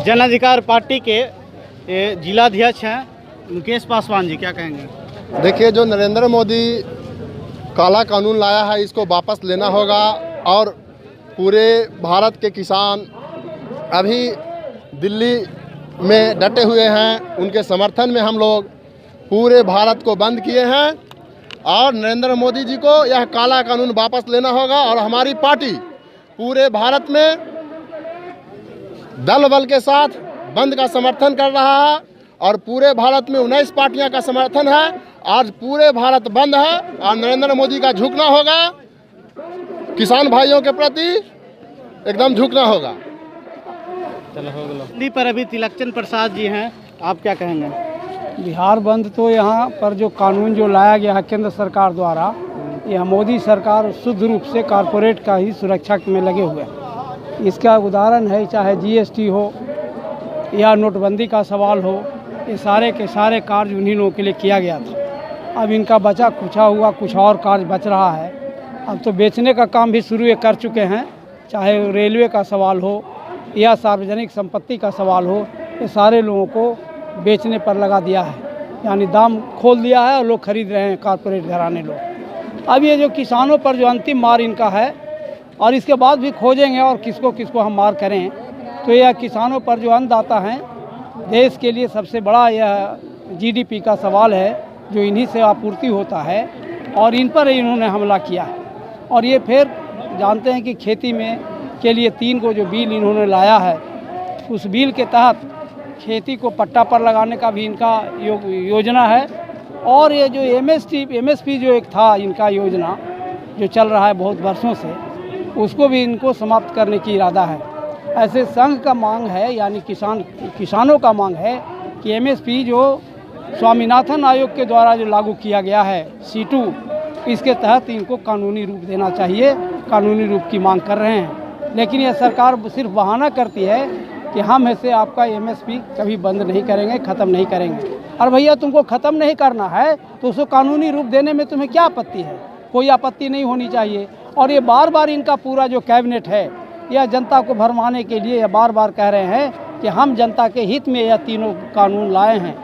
जन अधिकार पार्टी के जिलाध्यक्ष हैं मुकेश पासवान जी, क्या कहेंगे? देखिए, जो नरेंद्र मोदी काला कानून लाया है इसको वापस लेना होगा और पूरे भारत के किसान अभी दिल्ली में डटे हुए हैं। उनके समर्थन में हम लोग पूरे भारत को बंद किए हैं और नरेंद्र मोदी जी को यह काला कानून वापस लेना होगा। और हमारी पार्टी पूरे भारत में दल बल के साथ बंद का समर्थन कर रहा है और पूरे भारत में 19 पार्टियां का समर्थन है। आज पूरे भारत बंद है और नरेंद्र मोदी का झुकना होगा, किसान भाइयों के प्रति एकदम झुकना होगा। दिल्ली पर अभी तिलकचंद प्रसाद जी हैं, आप क्या कहेंगे? बिहार बंद तो यहाँ पर जो कानून जो लाया गया है केंद्र सरकार द्वारा, यह मोदी सरकार शुद्ध रूप से कॉरपोरेट का ही सुरक्षा में लगे हुए हैं। इसका उदाहरण है, चाहे जीएसटी हो या नोटबंदी का सवाल हो, ये सारे के सारे कार्य उन्हीं लोगों के लिए किया गया था। अब इनका बचा खुचा हुआ कुछ और कार्य बच रहा है। अब तो बेचने का काम भी शुरू कर चुके हैं, चाहे रेलवे का सवाल हो या सार्वजनिक संपत्ति का सवाल हो, ये सारे लोगों को बेचने पर लगा दिया है, यानी दाम खोल दिया है और लोग खरीद रहे हैं, कॉरपोरेट घराने लोग। अब ये जो किसानों पर जो अंतिम मार इनका है और इसके बाद भी खोजेंगे और किसको किसको हम मार करें, तो यह किसानों पर जो अन्नदाता हैं, देश के लिए सबसे बड़ा यह जीडीपी का सवाल है जो इन्हीं से आपूर्ति होता है और इन पर इन्होंने हमला किया है। और ये फिर जानते हैं कि खेती में के लिए 3 को जो बिल इन्होंने लाया है, उस बिल के तहत खेती को पट्टा पर लगाने का भी इनका योजना है। और ये जो एमएसपी जो एक था इनका योजना जो चल रहा है बहुत वर्षों से, उसको भी इनको समाप्त करने की इरादा है। ऐसे संघ का मांग है, यानी किसानों का मांग है कि एमएसपी जो स्वामीनाथन आयोग के द्वारा जो लागू किया गया है C2, इसके तहत इनको कानूनी रूप देना चाहिए। कानूनी रूप की मांग कर रहे हैं, लेकिन यह सरकार सिर्फ बहाना करती है कि हम ऐसे आपका एमएसपी कभी बंद नहीं करेंगे, ख़त्म नहीं करेंगे। और भैया, तुमको ख़त्म नहीं करना है तो उसको कानूनी रूप देने में तुम्हें क्या आपत्ति है? कोई आपत्ति नहीं होनी चाहिए। और ये बार बार इनका पूरा जो कैबिनेट है, यह जनता को भरमाने के लिए बार बार कह रहे हैं कि हम जनता के हित में यह तीनों कानून लाए हैं।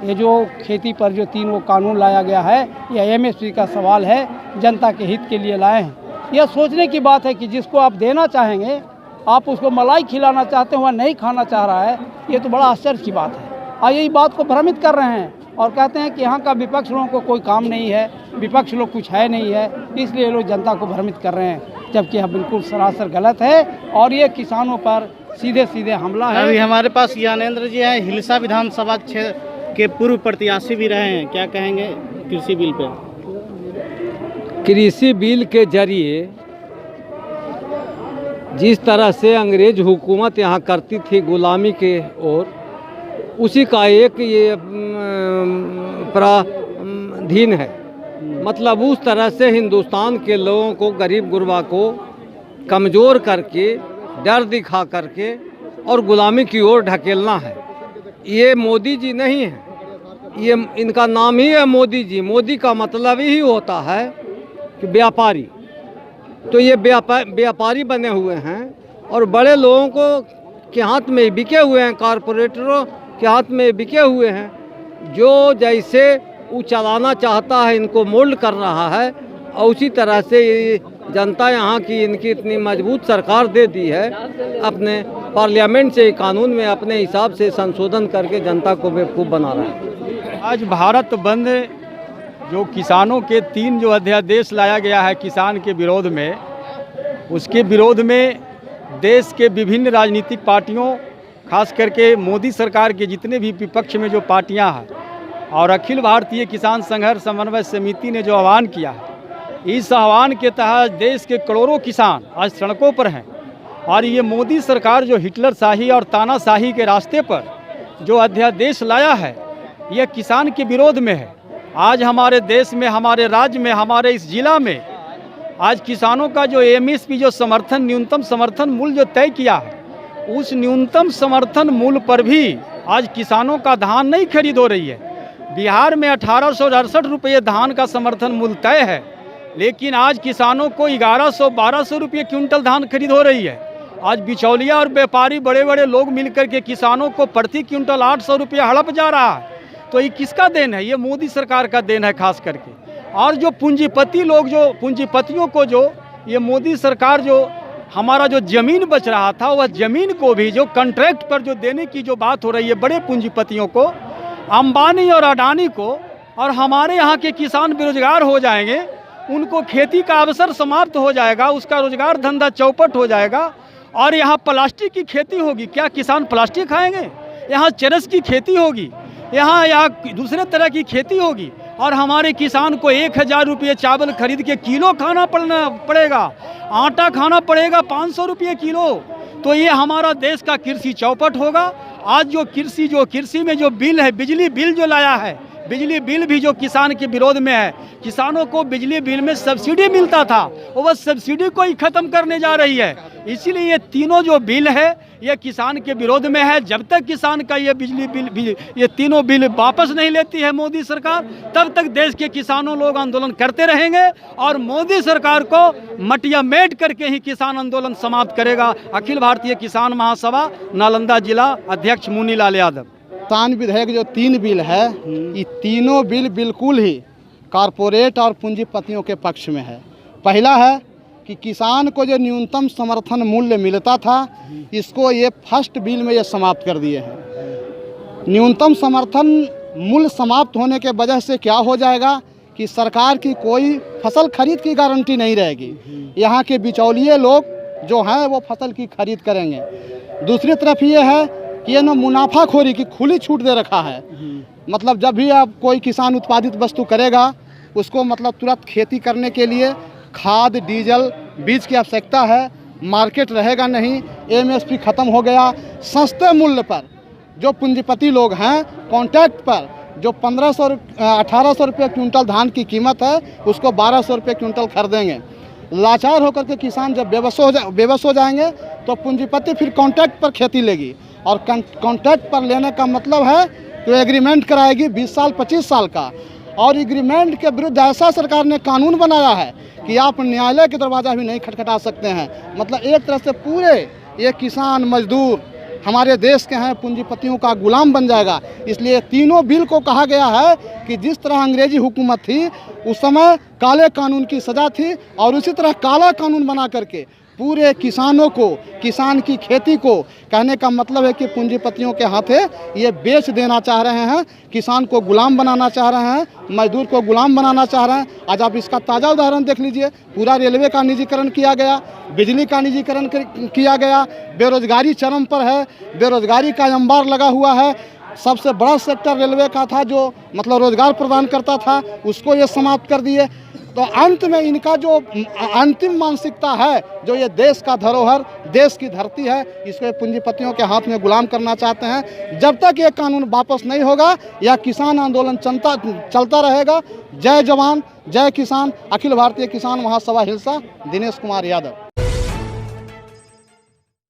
ये जो खेती पर जो 3 कानून लाया गया है, यह एमएसपी का सवाल है, जनता के हित के लिए लाए हैं। यह सोचने की बात है कि जिसको आप देना चाहेंगे, आप उसको मलाई खिलाना चाहते हैं, वह नहीं खाना चाह रहा है। ये तो बड़ा आश्चर्य की बात है। और यही बात को भ्रमित कर रहे हैं और कहते हैं कि यहाँ का विपक्ष लोगों को कोई काम नहीं है, विपक्ष लोग कुछ है नहीं है, इसलिए लोग जनता को भ्रमित कर रहे हैं, जबकि यह बिल्कुल सरासर गलत है और ये किसानों पर सीधे सीधे हमला है। अभी हमारे पास ज्ञानेंद्र जी हैं, हिलसा विधानसभा क्षेत्र के पूर्व प्रत्याशी भी रहे हैं, क्या कहेंगे कृषि बिल पे? कृषि बिल के जरिए जिस तरह से अंग्रेज हुकूमत यहाँ करती थी गुलामी के ओर, उसी का एक ये प्राधीन है। मतलब उस तरह से हिंदुस्तान के लोगों को, गरीब गुरबा को कमज़ोर करके, डर दिखा करके और गुलामी की ओर ढकेलना है। ये मोदी जी नहीं है, ये इनका नाम ही है मोदी जी। मोदी का मतलब ही होता है कि व्यापारी। तो ये व्यापारी बने हुए हैं और बड़े लोगों को के हाथ में बिके हुए हैं, कॉरपोरेटरों के हाथ में बिके हुए हैं। जो जैसे वो चलाना चाहता है, इनको मोल्ड कर रहा है। और उसी तरह से जनता यहाँ की इनकी इतनी मजबूत सरकार दे दी है, अपने पार्लियामेंट से कानून में अपने हिसाब से संशोधन करके जनता को बेवकूफ़ बना रहा है। आज भारत बंद जो किसानों के 3 जो अध्यादेश लाया गया है किसान के विरोध में, उसके विरोध में देश के विभिन्न राजनीतिक पार्टियों, खास करके मोदी सरकार के जितने भी विपक्ष में जो पार्टियां हैं और अखिल भारतीय किसान संघर्ष समन्वय समिति ने जो आह्वान किया है, इस आह्वान के तहत देश के करोड़ों किसान आज सड़कों पर हैं। और ये मोदी सरकार जो हिटलर शाही और तानाशाही के रास्ते पर जो अध्यादेश लाया है, यह किसान के विरोध में है। आज हमारे देश में, हमारे राज्य में, हमारे इस जिला में आज किसानों का जो एमएसपी जो समर्थन, न्यूनतम समर्थन मूल्य जो तय किया है, उस न्यूनतम समर्थन मूल्य पर भी आज किसानों का धान नहीं खरीद हो रही है। बिहार में 1868 रुपये धान का समर्थन मूल्य तय है, लेकिन आज किसानों को 1100-1200 रुपये क्विंटल धान खरीद हो रही है। आज बिचौलिया और व्यापारी बड़े बड़े लोग मिलकर के किसानों को प्रति क्विंटल 800 रुपया हड़प जा रहा है। तो ये किसका देन है? ये मोदी सरकार का देन है खास करके। और जो पूंजीपति लोग, जो पूंजीपतियों को जो ये मोदी सरकार जो हमारा जो ज़मीन बच रहा था, वह ज़मीन को भी जो कॉन्ट्रैक्ट पर जो देने की जो बात हो रही है बड़े पूंजीपतियों को, अंबानी और अडानी को, और हमारे यहाँ के किसान बेरोजगार हो जाएंगे, उनको खेती का अवसर समाप्त हो जाएगा, उसका रोजगार धंधा चौपट हो जाएगा। और यहाँ प्लास्टिक की खेती होगी। क्या किसान प्लास्टिक खाएंगे? यहाँ चरस की खेती होगी, यहाँ दूसरे तरह की खेती होगी। और हमारे किसान को 1000 रुपये चावल खरीद के किलो खाना पड़ेगा, आटा खाना पड़ेगा 500 रुपये किलो। तो ये हमारा देश का कृषि चौपट होगा। आज जो कृषि में जो बिल है, बिजली बिल जो लाया है, बिजली बिल भी जो किसान के विरोध में है। किसानों को बिजली बिल में सब्सिडी मिलता था, वो सब्सिडी को ही ख़त्म करने जा रही है। इसीलिए ये तीनों जो बिल है ये किसान के विरोध में है। जब तक किसान का ये बिजली बिल भी, ये तीनों बिल वापस नहीं लेती है मोदी सरकार, तब तक देश के किसानों लोग आंदोलन करते रहेंगे। और मोदी सरकार को मटिया मेट करके ही किसान आंदोलन समाप्त करेगा। अखिल भारतीय किसान महासभा नालंदा जिला अध्यक्ष मुनीलाल यादव। किसान विधेयक जो 3 बिल है, ये तीनों बिल बिल्कुल ही कारपोरेट और पूंजीपतियों के पक्ष में है। पहला है कि किसान को जो न्यूनतम समर्थन मूल्य मिलता था, इसको ये फर्स्ट बिल में ये समाप्त कर दिए हैं। न्यूनतम समर्थन मूल्य समाप्त होने के वजह से क्या हो जाएगा कि सरकार की कोई फसल खरीद की गारंटी नहीं रहेगी। यहाँ के बिचौलिए लोग जो हैं वो फसल की खरीद करेंगे। दूसरी तरफ ये है कि ये ना मुनाफाखोरी की खुली छूट दे रखा है। मतलब जब भी आप कोई किसान उत्पादित वस्तु करेगा, उसको मतलब तुरंत खेती करने के लिए खाद, डीजल, बीज की आवश्यकता है, मार्केट रहेगा नहीं, एमएसपी ख़त्म हो गया। सस्ते मूल्य पर जो पूंजीपति लोग हैं, कॉन्ट्रैक्ट पर जो 1800 रुपये क्विंटल धान की कीमत है, उसको 1200 रुपये क्विंटल खरीदेंगे। लाचार होकर के किसान जब बेबस हो जाएंगे तो पूंजीपति फिर कॉन्ट्रैक्ट पर खेती लेगी। और कॉन्ट्रैक्ट पर लेने का मतलब है तो एग्रीमेंट कराएगी 20 साल 25 साल का। और एग्रीमेंट के विरुद्ध ऐसा सरकार ने कानून बनाया है कि आप न्यायालय के दरवाज़ा भी नहीं खटखटा सकते हैं। मतलब एक तरह से पूरे ये किसान मजदूर हमारे देश के हैं, पूंजीपतियों का गुलाम बन जाएगा। इसलिए तीनों बिल को कहा गया है कि जिस तरह अंग्रेजी हुकूमत थी उस समय काले कानून की सज़ा थी, और उसी तरह काला कानून बना करके पूरे किसानों को, किसान की खेती को, कहने का मतलब है कि पूंजीपतियों के हाथे ये बेच देना चाह रहे हैं। किसान को गुलाम बनाना चाह रहे हैं, मजदूर को गुलाम बनाना चाह रहे हैं। आज आप इसका ताज़ा उदाहरण देख लीजिए। पूरा रेलवे का निजीकरण किया गया, बिजली का निजीकरण किया गया, बेरोजगारी चरम पर है, बेरोजगारी का अंबार लगा हुआ है। सबसे बड़ा सेक्टर रेलवे का था जो मतलब रोजगार प्रदान करता था, उसको ये समाप्त कर दिए। तो अंत में इनका जो अंतिम मानसिकता है, जो ये देश का धरोहर, देश की धरती है, इसको पूंजीपतियों के हाथ में गुलाम करना चाहते हैं। जब तक ये कानून वापस नहीं होगा, यह किसान आंदोलन चलता रहेगा। जय जवान, जय किसान। अखिल भारतीय किसान महासभा हिलसा, दिनेश कुमार यादव।